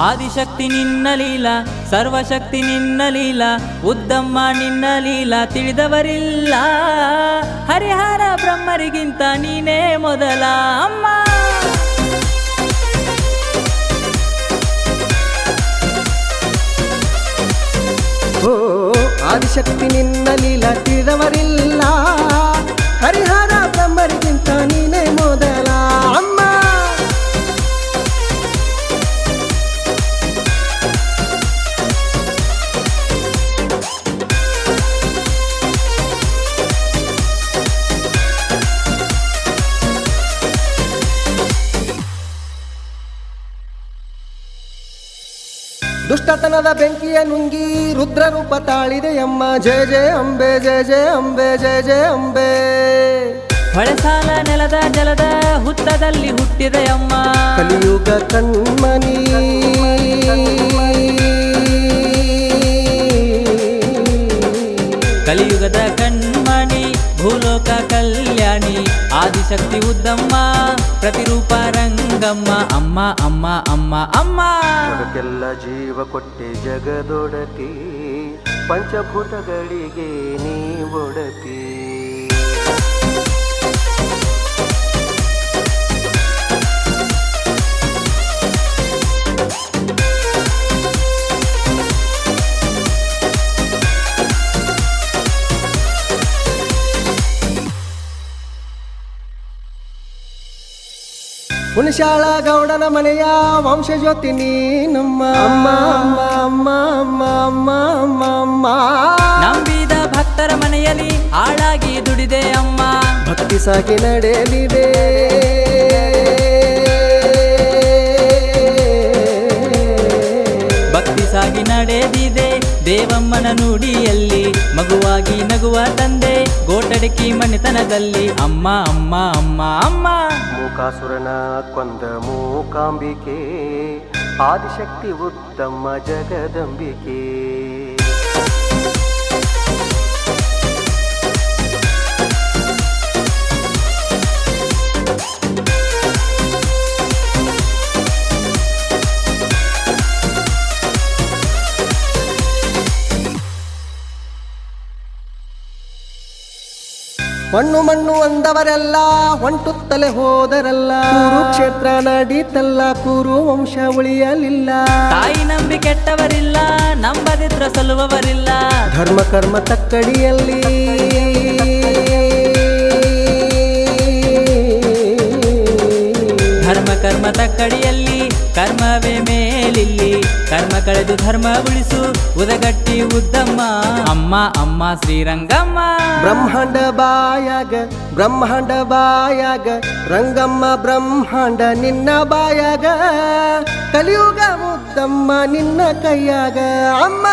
ಆದಿಶಕ್ತಿ ನಿನ್ನ ಲೀಲಾ, ಸರ್ವಶಕ್ತಿ ನಿನ್ನ ಲೀಲಾ, ಉದ್ದಮ್ಮ ನಿನ್ನ ಲೀಲಾ ತಿಳಿದವರಿಲ್ಲ. ಹರಿಹರ ಬ್ರಹ್ಮರಿಗಿಂತ ನೀನೇ ಮೊದಲ ಅಮ್ಮ. ಓ ಆದಿಶಕ್ತಿ ನಿನ್ನ ಲೀಲಾ ತಿಳಿದವರಿಲ್ಲ, ಹರಿಹರ ಬ್ರಹ್ಮರಿಗಿಂತ ನೀನೇ ಮೊದಲ ಅಮ್ಮ. ದುಷ್ಟತನದ ಬೆಂಕಿಯ ನುಂಗಿ ರುದ್ರ ರೂಪ ತಾಳಿದೆಯಮ್ಮ. ಜಯ ಜಯ ಅಂಬೆ, ಜಯ ಜಯ ಅಂಬೆ, ಜಯ ಜಯ ಅಂಬೆ. ಹೊಳೆಸಾಲ ನೆಲದ ಜಲದ ಹುತ್ತದಲ್ಲಿ ಹುಟ್ಟಿದೆಯಮ್ಮ. ಕಲಿಯುಗ ಕಣ್ಮಣಿ ಕಲಿಯುಗದ ಕಣ್ಮಣಿ, ಭೂಲೋಕ ಕಲ್ಯಾಣಿ, ಆದಿಶಕ್ತಿ ಉದ್ದಮ್ಮ, ಪ್ರತಿರೂಪ ರಂಗಮ್ಮ. ಅಮ್ಮ ಅಮ್ಮ ಅಮ್ಮ ಅಮ್ಮ. ಜಗಕ್ಕೆಲ್ಲ ಜೀವ ಕೊಟ್ಟೆ ಜಗದೊಡತಿ, ಪಂಚಭೂತಗಳಿಗೆ ನೀ ಒಡತಿ. ಹುಣಸಾಳ ಗೌಡನ ಮನೆಯ ವಂಶಜ್ಯೋತಿ ನೀನಮ್ಮ. ಅಮ್ಮ ಅಮ್ಮ ಅಮ್ಮ ಅಮ್ಮ ಅಮ್ಮ ಅಮ್ಮ ಅಮ್ಮ. ನಂಬಿದ ಭಕ್ತರ ಮನೆಯಲ್ಲಿ ಆಳಾಗಿ ದುಡಿದೆ ಅಮ್ಮ. ಭಕ್ತಿ ಸಾಗಿ ನಡೆಯಲಿದೆ, ಭಕ್ತಿ ಸಾಗಿ ನಡೆದಿದೆ ದೇವಮ್ಮನ ನುಡಿಯಲ್ಲಿ. ಮಗುವಾಗಿ ನಗುವ ತಂದೆ ಗೋಟಡಕಿ ಮನೆತನದಲ್ಲಿ. ಅಮ್ಮ ಅಮ್ಮ ಅಮ್ಮ ಅಮ್ಮ. ಮೂಕಾಸುರನ ಕೊಂದ ಮೂಕಾಂಬಿಕೆ, ಆದಿಶಕ್ತಿ ಉದ್ದಮ್ಮ ಜಗದಂಬಿಕೆ. ಮಣ್ಣು ಮಣ್ಣು ಅಂದವರೆಲ್ಲ ಹೊಂಟುತ್ತಲೇ ಹೋದರಲ್ಲ. ಕುರುಕ್ಷೇತ್ರ ನಡೀತಲ್ಲ, ಕುರು ವಂಶ ಉಳಿಯಲಿಲ್ಲ. ತಾಯಿ ನಂಬಿ ಕೆಟ್ಟವರಿಲ್ಲ, ನಂಬದಿದ್ರ ಸಲ್ಲುವವರಿಲ್ಲ. ಧರ್ಮ ಕರ್ಮ ತಕ್ಕಡಿಯಲ್ಲಿ ಧರ್ಮ ಕರ್ಮ ತಕ್ಕಡಿಯಲ್ಲಿ, ಕರ್ಮವೇ ಮೇಲಿಲ್ಲಿ. ಕರ್ಮ ಕಳೆದು ಧರ್ಮ ಉಳಿಸು, ಉದಗಟ್ಟಿ ಉದ್ದಮ್ಮ. ಅಮ್ಮ ಅಮ್ಮ ಶ್ರೀರಂಗಮ್ಮ. ಬ್ರಹ್ಮಾಂಡ ಬಾಯಾಗ, ಬ್ರಹ್ಮಾಂಡ ಬಾಯಾಗ, ರಂಗಮ್ಮ ಬ್ರಹ್ಮಾಂಡ ನಿನ್ನ ಬಾಯಾಗ. ಕಲಿಯುಗ ಮುದ್ದಮ್ಮ ನಿನ್ನ ಕೈಯಾಗ ಅಮ್ಮ.